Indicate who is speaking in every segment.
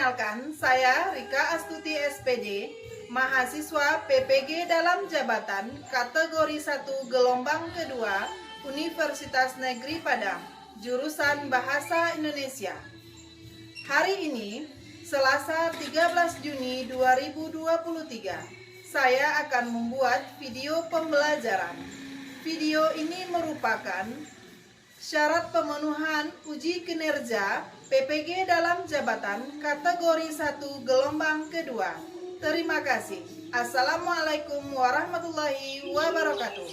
Speaker 1: Perkenalkan, saya Rika Astuti SPD, mahasiswa PPG dalam jabatan kategori 1 gelombang kedua Universitas Negeri Padang, jurusan Bahasa Indonesia. Hari ini, Selasa 13 Juni 2023, saya akan membuat video pembelajaran. Video ini merupakan syarat pemenuhan uji kinerja PPG dalam jabatan kategori 1 gelombang kedua. Terima kasih. Assalamualaikum warahmatullahi wabarakatuh.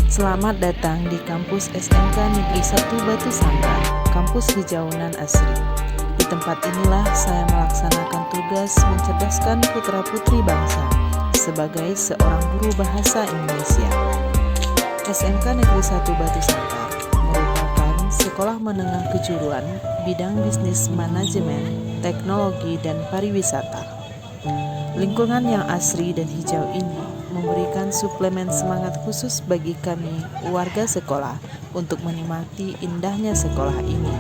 Speaker 2: Selamat datang di kampus SMK Negeri 1 Batu Sangkar, kampus Hijaunan Asri. Di tempat inilah saya melaksanakan tugas mencerdaskan putra-putri bangsa sebagai seorang guru bahasa Indonesia. SMK Negeri 1 Batu Sangkar merupakan sekolah menengah kejuruan bidang bisnis manajemen, teknologi, dan pariwisata. Lingkungan yang asri dan hijau ini memberikan suplemen semangat khusus bagi kami warga sekolah untuk menikmati indahnya sekolah ini.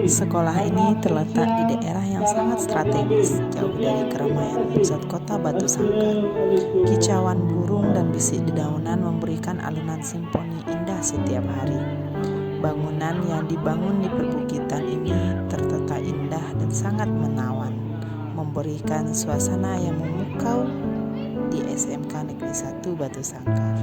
Speaker 2: Sekolah ini terletak di daerah yang sangat strategis, jauh dari keramaian pusat kota Batu Sangkar. Kicauan burung dan bisik dedaunan memberikan alunan simfoni indah setiap hari. Bangunan yang dibangun di perbukitan ini tertata indah dan sangat menawan, memberikan suasana yang memukau di SMK Negeri 1 Batu Sangkar.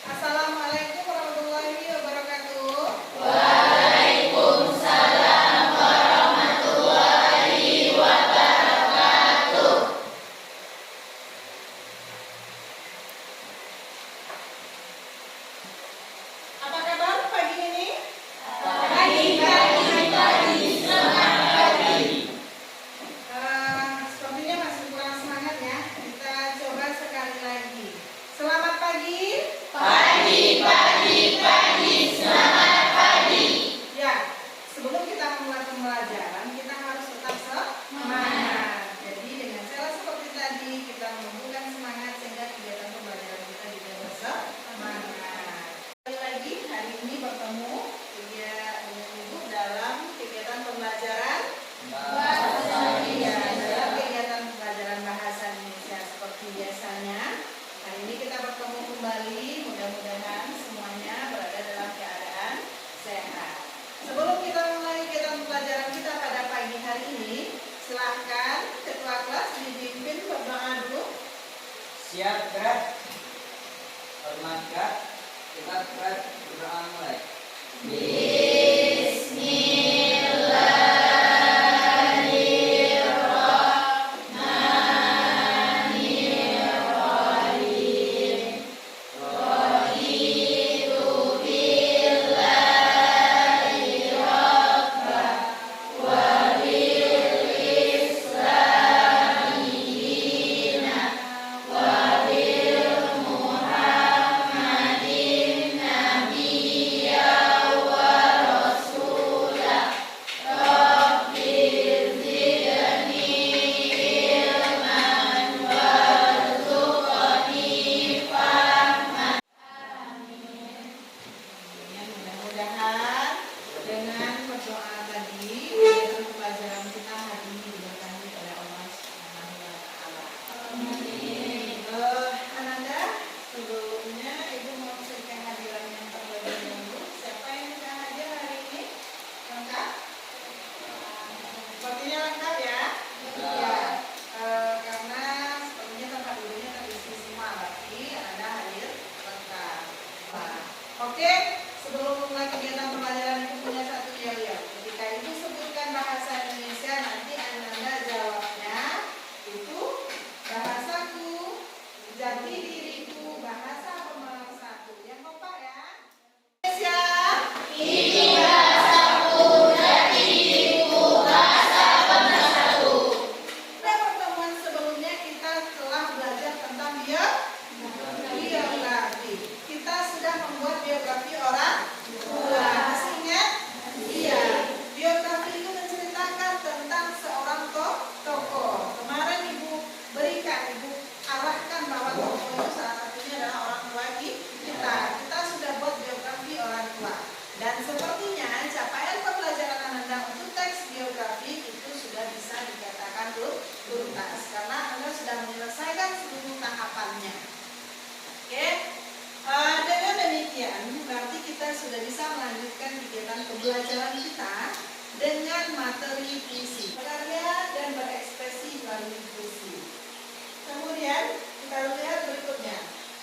Speaker 1: Assalamualaikum warahmatullahi wabarakatuh. Apa kabar pagi ini? Sepertinya masih kurang semangat ya. Kita coba sekali lagi. Selamat pagi. Ya, sebelum kita memulai pembelajaran, kita harus tetap semangat. Jadi dengan cara seperti tadi, kita menumbuhkan semangat sehingga kegiatan pembelajaran kita juga bersemangat. Sekali lagi, hari ini bertemu dengan Ibu dalam kegiatan pembelajaran dalam kegiatan pembelajaran bahasa Indonesia seperti biasanya. Hari ini kita bertemu kembali, mudah-mudahan semuanya berada dalam keadaan sehat. Sebelum kita mulai kegiatan pembelajaran kita pada pagi hari ini, silakan ketua kelas dipimpin berdoa dulu.
Speaker 3: Siap, gerak. Hormat, gerak. Kita gerak berdoa mulai. Bismillahirrahmanirrahim.
Speaker 1: kita sudah bisa melanjutkan kegiatan pembelajaran kita dengan materi puisi, berkarya dan berekspresi melalui puisi. Kemudian kita lihat berikutnya,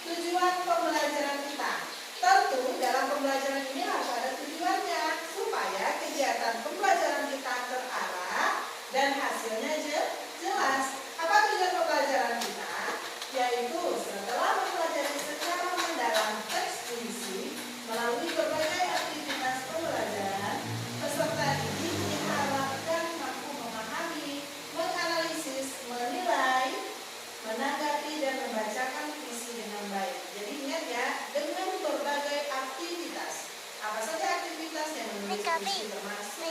Speaker 1: tujuan pembelajaran kita. Tentu dalam pembelajaran ini harus ada tujuannya supaya kegiatan pembelajaran kita terarah dan hasilnya jelas. Apa tujuan pembelajaran kita? Yaitu setelah mempelajari secara mendalam teks puisi melalui berbagai aktivitas pembelajaran, peserta didik diharapkan mampu memahami, menganalisis, menilai, menanggapi dan membacakan puisi dengan baik. Jadi ingat ya, dengan berbagai aktivitas. Apa saja aktivitas yang menulis puisi termasuk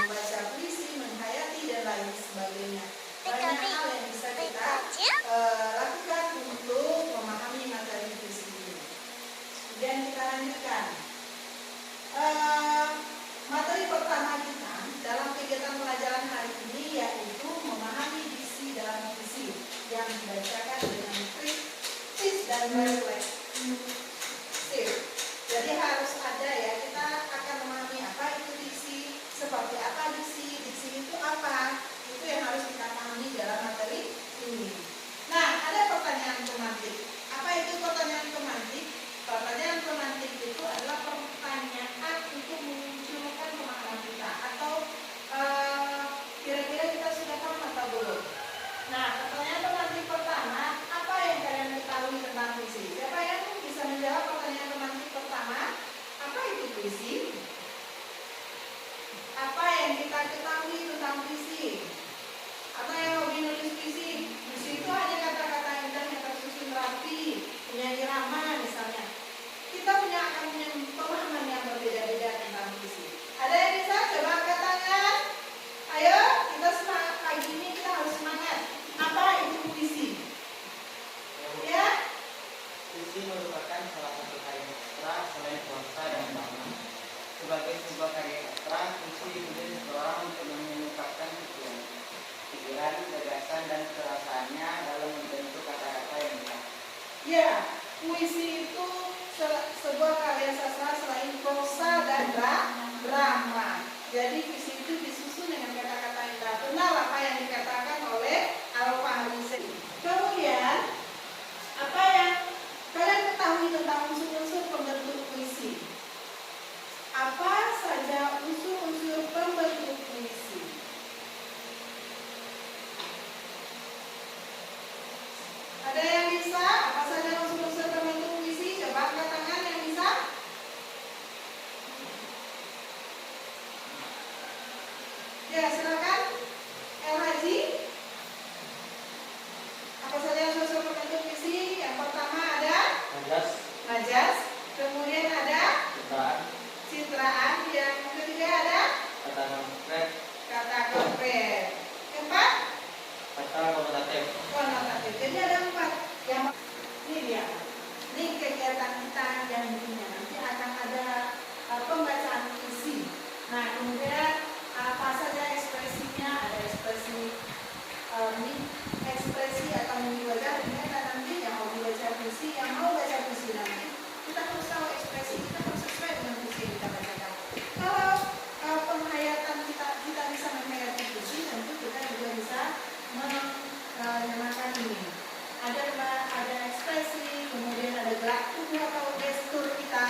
Speaker 1: membaca puisi, menghayati dan lain sebagainya. Banyak hal yang bisa kita lakukan untuk memahami materi puisi ini. Kemudian kita lanjutkan. Materi pertama kita dalam kegiatan pelajaran hari ini yaitu memahami diksi dalam puisi yang dibacakan dengan kritis dan refleksif. Jadi harus ada ya, kita akan memahami apa itu diksi, seperti apa diksi, diksi itu apa, itu yang harus kita pahami dalam materi ini. Nah, ada pertanyaan pemantik. Apa itu pertanyaan pemantik? Pertanyaan pemantik itu adalah pertanyaan untuk memunculkan pemahaman kita, atau kira-kira kita sudah paham atau belum? Nah, pertanyaan pemantik pertama, apa yang kalian ketahui tentang puisi? Siapa yang bisa menjawab pertanyaan pemantik pertama? Apa itu puisi? Apa yang kita ketahui tentang puisi? Atau yang hobi nulis puisi? Puisi itu hanya kata-kata indah yang tersusun rapi, punya irama misalnya. Kita akan punya pemahaman yang berbeda-beda tentang puisi. Ada yang bisa? Coba angkat tangan. Ayo, kita semangat pagi ini, kita harus semangat. Apa itu puisi? Ya?
Speaker 3: Puisi merupakan salah satu karya sastra selain prosa dan drama. Sebagai sebuah karya sastra, puisi ditulis seseorang untuk mengungkapkan pikiran, gagasan, dan perasaannya dalam membentuk kata-kata yang indah.
Speaker 1: Ya, puisi itu sebuah karya sastra selain prosa dan drama. Jadi puisi itu disusun dengan kata-kata indah. Benar apa yang dikatakan oleh Al-Fahri. Kemudian, apa yang kalian ketahui tentang unsur-unsur pembentuk puisi? Apa saja unsur-unsur pembentuk puisi? Ada yang bisa? Apa saja unsur-unsur pembentuk puisi? Coba angkat tangan yang bisa. Ya, silakan. El Haji. Apa saja unsur pembentuk puisi? Yang pertama ada majas. Kemudian ada citraan. Yang ketiga ada kata konkret. Keempat konotatif. Jadi ada 4. Ini dia. Ini kegiatan kita yang intinya nanti akan ada pembacaan puisi. Nah, kemudian apa saja ekspresinya? Ada ekspresi ekspresi atau mimpi wajah. Ternyata nanti yang mau baca puisi, yang mau baca puisi nanti kita harus tahu ekspresi kita harus sesuai dengan puisi yang kita bacakan. Kalau penghayatan kita bisa menghayati puisi, tentu kita juga bisa menyamakan ini. Ada ekspresi, kemudian ada gerak tubuh atau gestur kita.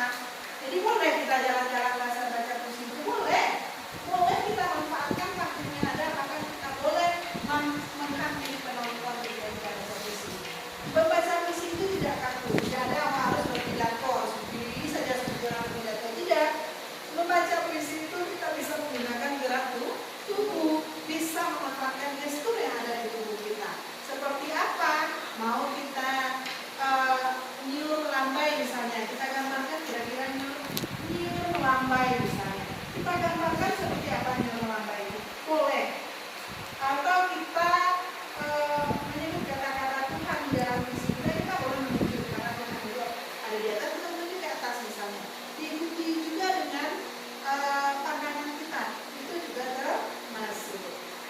Speaker 1: Jadi boleh kita jalan-jalan baca puisi itu boleh kita manfaatkan waktu yang ada, bahkan kita boleh menghampiri penonton ketika kita baca puisi. Membaca puisi itu tidak kaku, tidak ada harus berpidato, sendiri saja sejarah pidato, tidak. Membaca puisi itu kita bisa menggunakan gerak tubuh, bisa memanfaatkan gestur yang ada di tubuh kita. Seperti apa? Mau kita nyur lambai misalnya, kita gambarkan kira-kira nyur lambai misalnya. Kita gambarkan seperti apa nyur lambai itu? Boleh. Atau kita menyebut kata-kata Tuhan di dalam puisi kita boleh menyebut kata Tuhan itu ada di atas, kita menuju ke atas misalnya. Diikuti juga dengan pandangan kita, itu juga termasuk.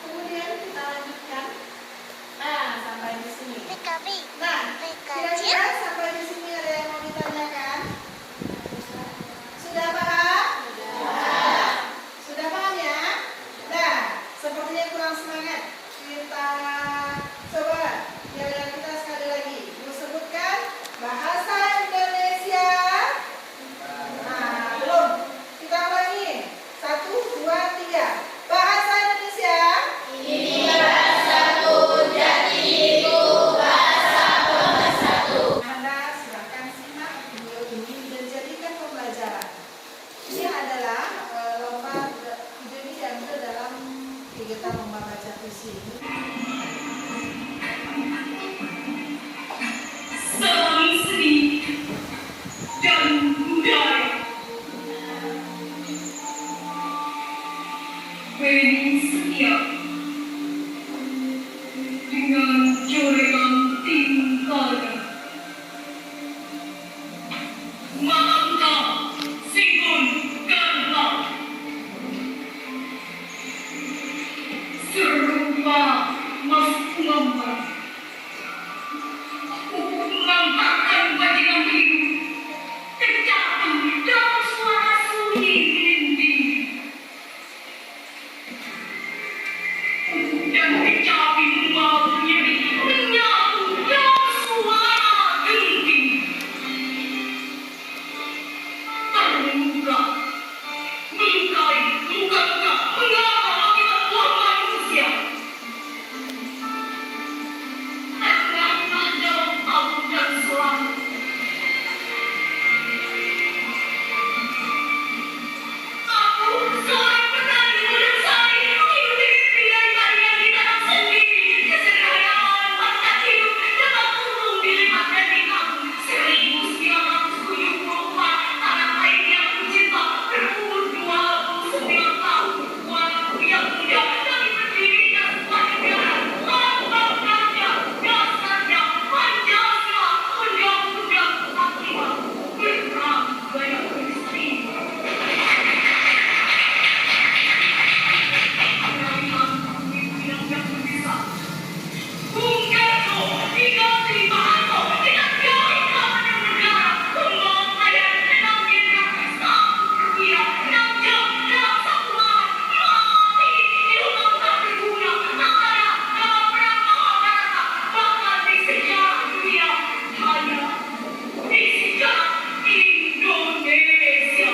Speaker 1: Kemudian kita lanjutkan. Nah, sampai di sini. Nah, kira-kira sampai di sini ada yang mau ditanyakan?
Speaker 4: budaya. Beni setia dengan coretan tingkahnya. Maka Sigun Ganta serupa Mas Muhammad mengantarkan bajingan hidup terjatuh dalam suara sunyi merinding dan kecapi membawa menyatu dalam suara genting terbuka melukai luka-luka mengapa akibat ulah manusia tengah dalam tabu dan selamat. Aku seorang petani menyesali hidup ini pilihan kalian di dalam sendiri. Kesederhanaan pasca hidup dapat turun dilibatkan di kamu 1974 tanah air yang kucinta berumur 29 tahun. Walaupun yang muda tapi berdiri dan sebuah negara lambang raja dasarnya Pancasila undang-undang 45 berperang banyak peristiwa. Bung Karno diganti Pak Harto dengan teori keamanan negara, pemakaian 6 jenderal, 1 perwira, 6 jam dalam 1 malam, mati di hutan tak berguna, ada dalam perang Mahabharata, bahkan di sejarah dunia, hanya di sejarah Indonesia.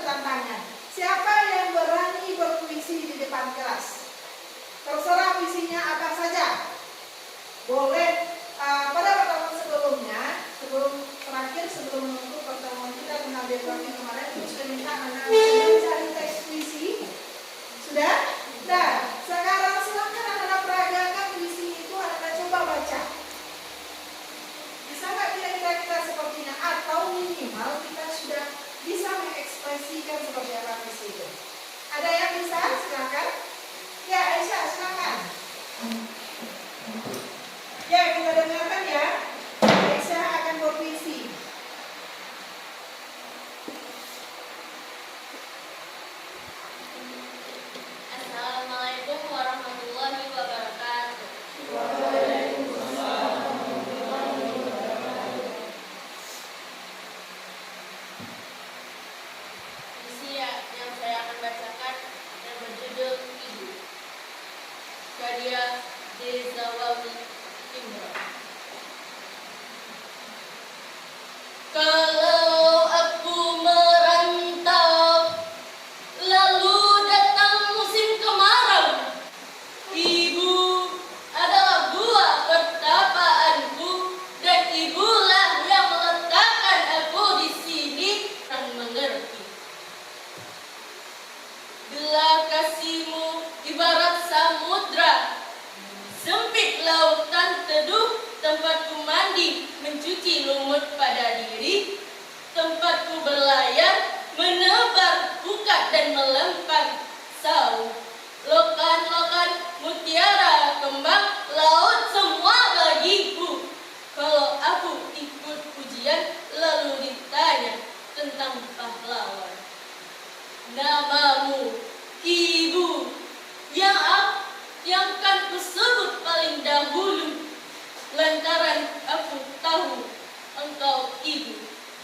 Speaker 1: Tantangan. Siapa yang berani berpuisi di depan kelas? Terserah puisinya apa saja. Boleh pada pertemuan sebelumnya, sebelum menutup pertemuan kita tentang biografi kemarin, itu sudah minta anak mencari teks puisi. Sudah? Nah, sekarang silakan anak-anak peragakan puisi itu, anak-anak coba baca. Bisa nggak kira-kira kita sepertinya? Atau minimal kita sudah bisa mengekspresikan seperti apa puisi itu. Ada yang bisa? Silakan. Ya, Aisyah, silakan. Ya, kita dengarkan ya. Aisyah akan berpuisi.
Speaker 5: Assalamualaikum warahmatullahi wabarakatuh. Puisi yang saya akan bacakan yang berjudul Ibu, karya Dezawawi Imran. Kalau aku merantau, lalu datang musim kemarau, ibu adalah buah pertapaanku, dan ibulah yang meletakkan aku di sini dan mengerti. Belah kasihmu ibarat samudra, sempit lautan teduh, tempatku mandi mencuci lumut pada diri, tempatku berlayar menebar bukat dan melempar sau. Lokan-lokan mutiara kembang laut semua bagiku. Kalau aku ikut ujian lalu ditanya tentang pahlawan, namamu ibu yang akan kusebut paling dahulu, lantaran aku tahu engkau ibu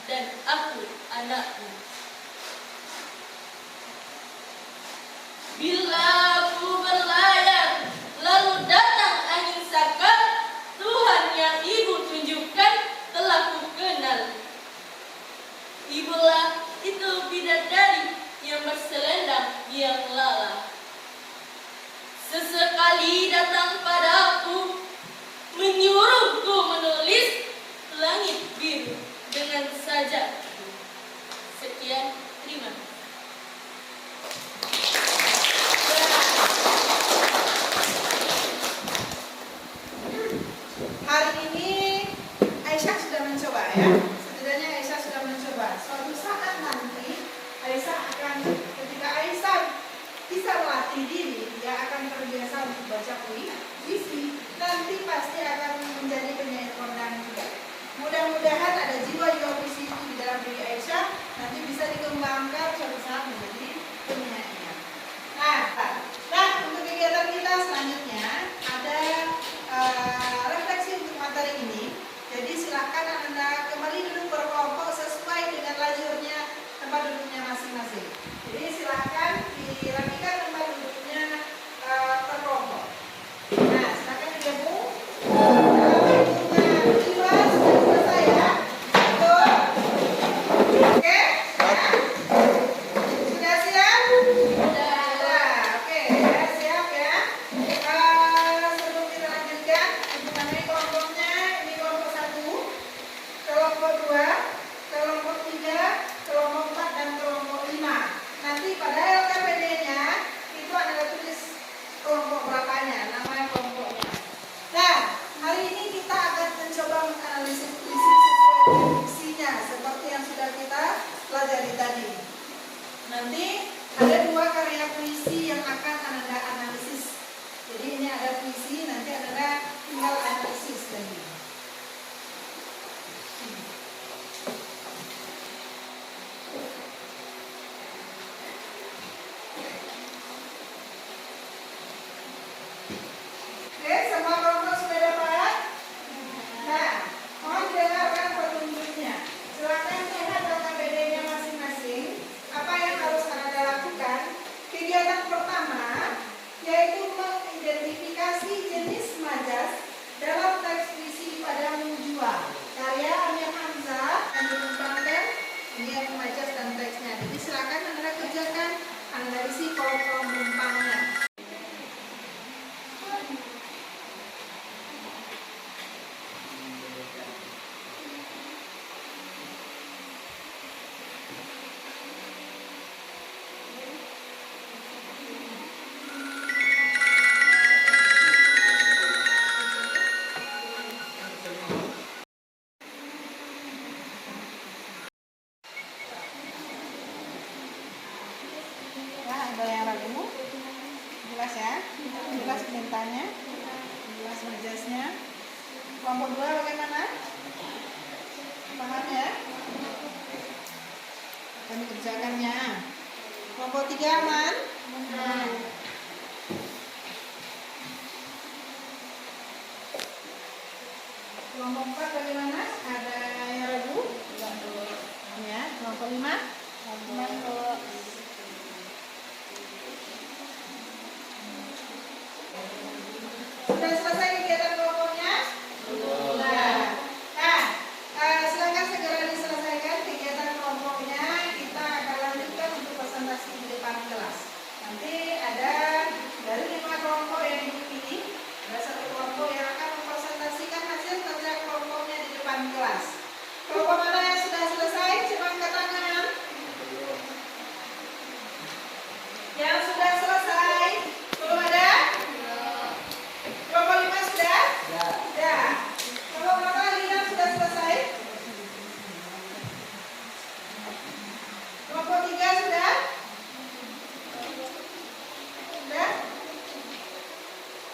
Speaker 5: dan aku anakmu. Bila aku berlayar lalu datang angin sakar, Tuhan yang ibu tunjukkan telah ku kenal. Ibulah itu bidadari yang berselendang yang lala. Sesekali datang padaku, menyuruhku menulis
Speaker 1: ya. Setidaknya Aisyah sudah mencoba. Suatu saat nanti Aisyah akan, ketika Aisyah bisa melatih diri, dia akan terbiasa untuk baca puisi. Nanti pasti akan menjadi penyair kondang juga. Mudah-mudahan ada jiwa-jiwa puisi itu di dalam diri Aisyah, nanti bisa dikembangkan suatu saat menjadi penyair. Nah, untuk kegiatan kita selanjutnya ada refleksi untuk materi ini. Jadi silakan Anda kembali duduk berkelompok sesuai dengan lajurnya tempat duduknya masing-masing. Jadi silakan dirapikan tempat duduknya berkelompok. Nah, silakan digabung. Sudah selesai ya. Betul. Oke. Sudah siap? Sudah. Oke, ya, siap ya. Sebelum kita lanjutkan, untuk mengenai kelompoknya, ini kelompok 1, kelompok 2, kelompok 3, kelompok 4, dan kelompok 5. Nanti pada LKPD-nya itu Anda tulis kelompok berapanya, namanya kelompoknya. Nah, hari ini kita akan mencoba menganalisis puisi sesuai dengan diksinya, seperti yang sudah kita pelajari tadi. Nanti ada 2 karya puisi yang akan Anda analisis. Jadi ini ada puisi, nanti Anda tinggal analisis lagi. Oke, semua kelompok sudah dapat? Nah, mohon dengarkan petunjuknya. Silakan lihat LKPD-nya masing-masing. Apa yang harus Anda lakukan? Kegiatan pertama yaitu mengidentifikasi jenis majas dalam teks puisi Padamu Jua, karya Amir Hamzah yang dikembangkan dengan majas dan teksnya. Jadi silakan Anda kerjakan analisis kolom-kolom bentangnya. Ya, ada yang ragu? Jelas ya? Jelas bentangnya? Jelas majasnya? Kelompok 2 bagaimana? Paham ya? Akan dikerjakannya. Kelompok 3 aman? Aman. Kelompok 4 bagaimana? Ada yang ragu? Ya, kelompok 5? Aman kok. Sudah selesai kegiatan kelompoknya? Sudah. Nah, silakan segera diselesaikan kegiatan kelompoknya. Kita akan lanjutkan untuk presentasi di depan kelas. Nanti ada dari 5 kelompok yang dipilih, ada 1 kelompok yang akan mempresentasikan hasil kerja kelompoknya di depan kelas. Kelompok mana yang sudah selesai? Coba angkat tangan. Yang sudah selesai? Belum ada? Kelompok 5 sudah? Sudah. Kelompok berapa lagi yang sudah selesai? Kelompok 3 sudah? Sudah?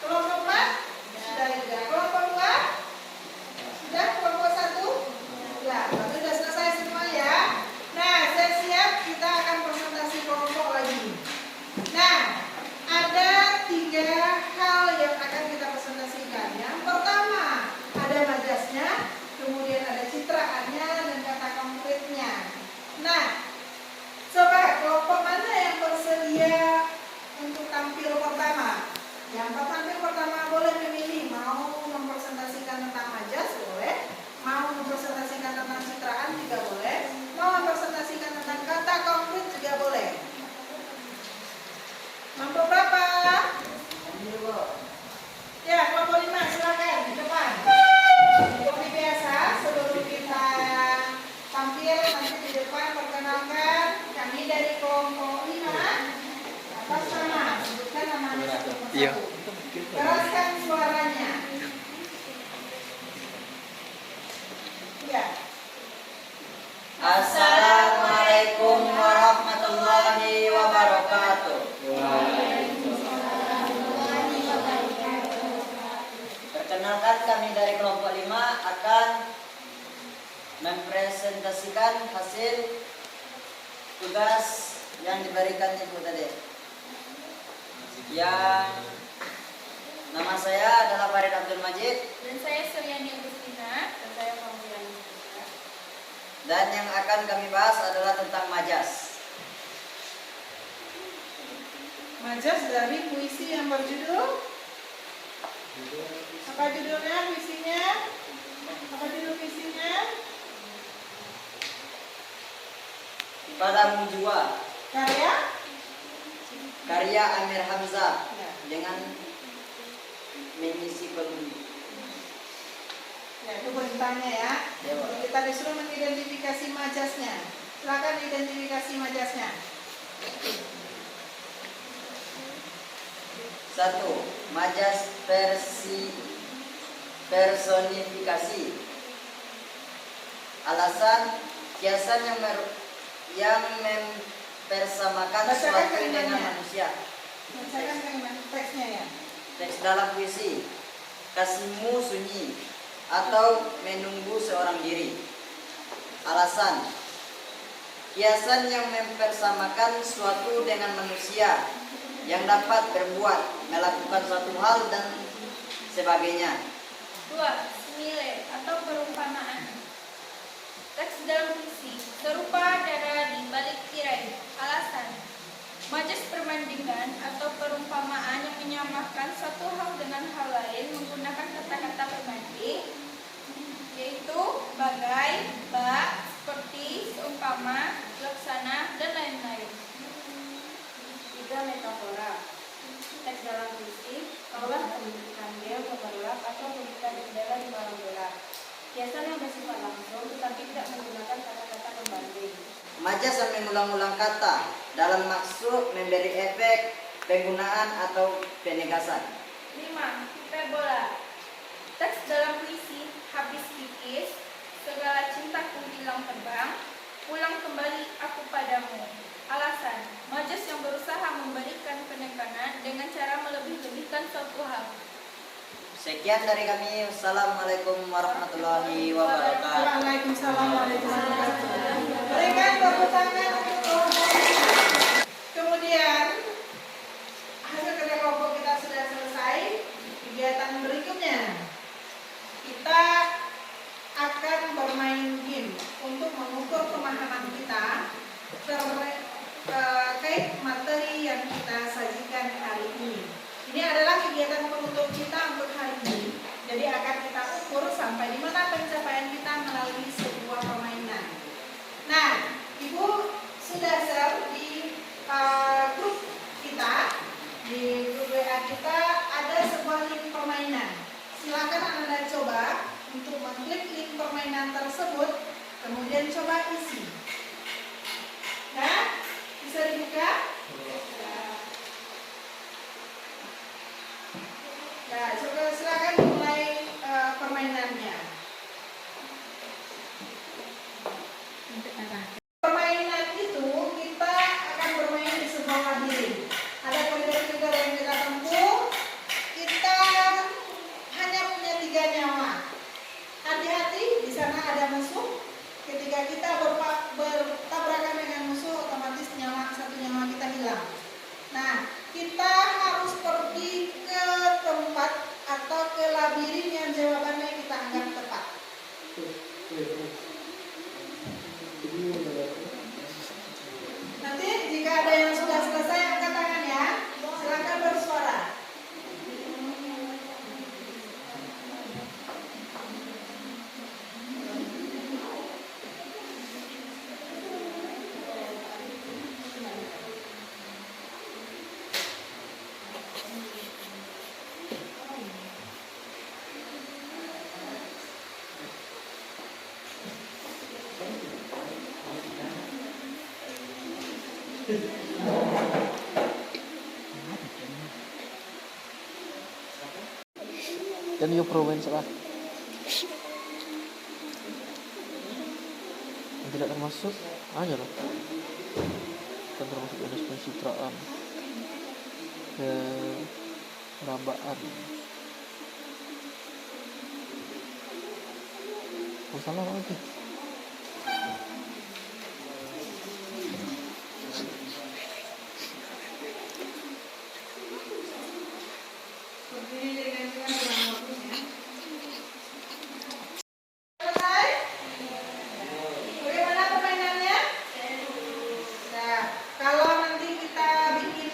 Speaker 1: Kelompok 4? Sudah juga. Kelompok 2? Sudah? Kelompok 1? Sudah. Berarti sudah selesai semua ya. Nah, siap-siap kita akan presentasi kelompok lagi. Nah, ada 3 hal yang akan kita presentasikan. Yang pertama, ada majasnya, kemudian ada citraannya dan kata konkretnya. Nah, coba kelompok mana yang bersedia untuk tampil pertama? Yang tampil pertama boleh memilih mau mempresentasikan tentang majas, boleh.
Speaker 3: Assalamualaikum warahmatullahi wabarakatuh. Perkenalkan, kami dari kelompok 5 akan mempresentasikan hasil tugas yang diberikan Ibu tadi. Yang nama saya adalah Farid Abdul Majid,
Speaker 5: Dan saya Suryani Agustina. Dan saya Fauziyani.
Speaker 3: dan yang akan kami bahas adalah tentang majas.
Speaker 1: Majas dari puisi yang berjudul apa judulnya puisinya? Apa judul puisinya?
Speaker 3: Padamu Jua,
Speaker 1: Karya
Speaker 3: Amir Hamzah
Speaker 1: ya.
Speaker 3: dengan mengisi pengundi.
Speaker 1: Ya, itu perintahnya ya.
Speaker 3: Ya, Pak.
Speaker 1: Kita disuruh mengidentifikasi majasnya. Silakan identifikasi majasnya.
Speaker 3: 1. Majas personifikasi. Alasan, kiasan yang mempersamakan
Speaker 1: Bacakan
Speaker 3: suatu
Speaker 1: kalimatnya.
Speaker 3: dengan manusia.
Speaker 1: Bacakan kalimat teksnya ya.
Speaker 3: Teks dalam puisi, kasihmu sunyi atau menunggu seorang diri. Alasan, kiasan yang mempersamakan suatu dengan manusia yang dapat berbuat, melakukan suatu hal dan sebagainya.
Speaker 5: 2. Simile atau perumpamaan. Teks dalam puisi serupa dada di balik tirai. Alasan, majas perbandingan atau perumpamaan yang menyamakan satu hal dengan hal lain menggunakan kata-kata perbanding, yaitu bagai, bak, seperti, seumpama, laksana, dan lain-lain.
Speaker 6: 3. Metafora. Teks dalam puisi, kaulah pembentukan bel keberlap atau pembuka jendela di malam gelap. Kiasan yang bersifat langsung tetapi tidak menggunakan kata-kata pembanding.
Speaker 3: Majas yang mengulang-ulang kata dalam maksud memberi efek, penggunaan atau penegasan.
Speaker 5: 5. Hiperbola. Teks dalam puisi habis pipis, segala cintaku hilang terbang, pulang kembali aku padamu. Alasan, majas yang berusaha memberikan penekanan dengan cara melebih-lebihkan suatu hal.
Speaker 3: Sekian dari kami. Assalamualaikum warahmatullahi wabarakatuh.
Speaker 1: Waalaikumsalam warahmatullahi wabarakatuh. Berikan tepuk tangan untuk kemudian hasil kerja kelompok kita sudah selesai. Kegiatan berikutnya kita akan bermain game untuk mengukur pemahaman kita terkait materi yang kita sajikan hari ini. Ini adalah kegiatan penutup kita untuk hari ini. Jadi akan kita ukur sampai di mana pencapaian kita melalui sebuah permainan. Nah, Ibu sudah share di grup kita, di grup WA kita ada sebuah link permainan. Silakan Anda coba untuk mengklik link permainan tersebut, kemudian coba isi. Nah, bisa dibuka? Nah, coba silakan mulai permainannya. Permainan itu kita akan bermain di sebuah labirin. Ada koridor-koridor yang kita tempuh. Kita hanya punya 3 nyawa. Hati-hati, di sana ada musuh. Ketika kita bertabrakan dengan musuh, otomatis satu nyawa kita hilang. Nah, kita harus pergi ke tempat atau ke labirin yang jawabannya kita anggap tepat. Nanti jika ada yang sudah selesai, angkat tangan ya. Silakan bersuara.
Speaker 7: Dan you province lah. tidak termasuk aja lah, kan termasuk jenis pencitraan, perabaan. Masalah lagi.
Speaker 1: Berdiri dengan kurang waktunya. Selesai? Bagaimana permainannya? Nah, kalau nanti kita bikin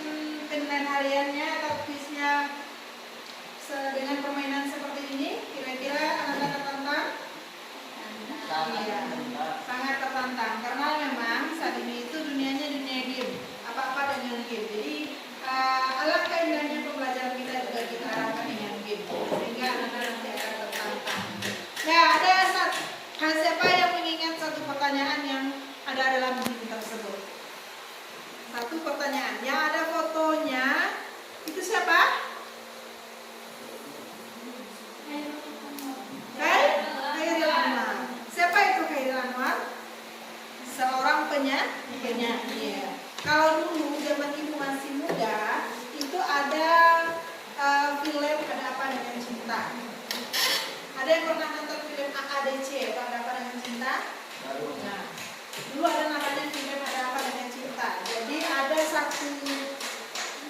Speaker 1: penilaian hariannya atau kuisnya dengan permainan seperti ini, kira-kira anak-anak tertantang? Iya, sangat tertantang karena memang saat ini itu dunianya dunia game, apa-apa dengan game. Jadi alangkah indahnya pembelajaran kita juga kita arahkan dengan game, sehingga anak-anak nanti akan tertantang. Nah, ada siapa yang mengingat satu pertanyaan yang ada dalam game tersebut? Satu pertanyaan yang ada fotonya itu siapa? Khairil Anwar. Siapa itu Khairil Anwar? Seorang penyanyi. Kalau dulu zaman ibu masih muda, itu ada film Ada Apa Dengan Cinta. Ada yang pernah nonton film AADC, Ada Apa Dengan Cinta? Nah, dulu ada namanya film Ada Apa Dengan Cinta. Jadi ada satu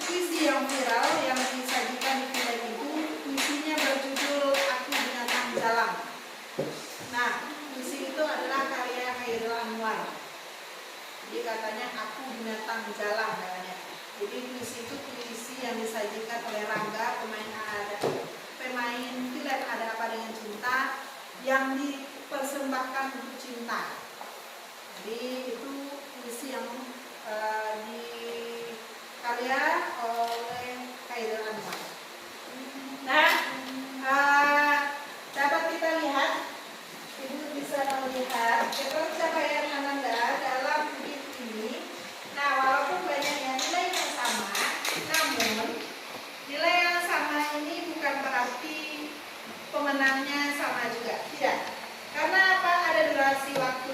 Speaker 1: puisi yang viral yang disajikan di film itu, puisinya berjudul Aku Binatang Jalang. Nah, puisi itu adalah karya Khairil Anwar. Jadi katanya Aku Binatang Jalang namanya. Jadi puisi itu puisi yang disajikan oleh Rangga, pemain film Ada Apa Dengan Cinta, yang dipersembahkan untuk cinta. Jadi itu puisi yang dikarya oleh Khairil Anwar. Nah, dapat kita lihat, ibu bisa melihat pencapaian Ananda dalam buku ini. Nah, walaupun banyaknya nilai yang sama, namun nilai yang sama ini bukan berarti pemenangnya sama juga, tidak. Karena apa? Ada durasi waktu